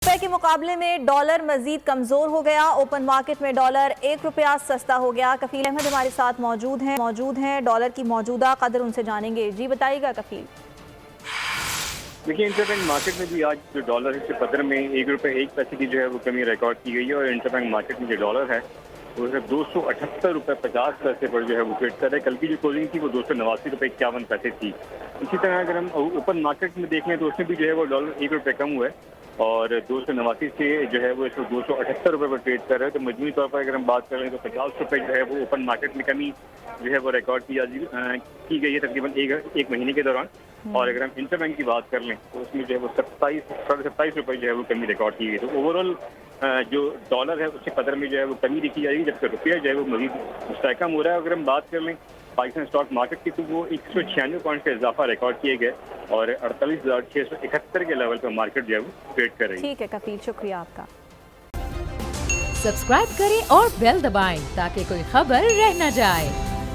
रुपए के मुकाबले में डॉलर मजीद कमजोर हो गया। ओपन मार्केट में डॉलर ₹1 सस्ता हो गया। कफील अहमद हमारे साथ मौजूद हैं। डॉलर की मौजूदा कदर उनसे जानेंगे। जी बताइएगा कफील। देखिए, इंटरबैंक मार्केट में भी आज जो डॉलर है कदर में ₹1 की जो है वो कमी रिकॉर्ड की गई है और इंटरबैंक मार्केट में जो डॉलर है वो सिर्फ ₹278.50 पर जो है वो ट्रेड कर रहा है। कल की जो क्लोजिंग थी वो ₹289.51 थी। इसी तरह अगर हम ओपन मार्केट में देख लें तो उसमें भी जो है वो डॉलर ₹1 कम हुआ है और 289 से जो है वो इसको ₹278 पर ट्रेड कर रहे हैं। तो मजमूई तौर पर अगर हम बात करें तो ₹50 जो है वो ओपन मार्केट में कमी जो है वो रिकॉर्ड की गई है तकरीबन एक महीने के दौरान। और अगर हम इंटरबैंक की बात कर लें तो उसमें जो है वो ₹27 जो है वो कमी रिकॉर्ड की गई। तो ओवरऑल जो डॉलर है उसके कदर में जो है वो कमी देखी जाएगी, जबकि रुपया जो है वो मजीद मुस्तहकम हो रहा है। अगर हम बात कर लें पाकिस्तान स्टॉक मार्केट की तो वो 196 पॉइंट का इजाफा रिकॉर्ड किए गए और 48,671 के लेवल पर मार्केट जो है वो ट्रेड कर रही है। ठीक है कफील, शुक्रिया आपका। सब्सक्राइब करें और बेल दबाएं ताकि कोई खबर रह न जाए।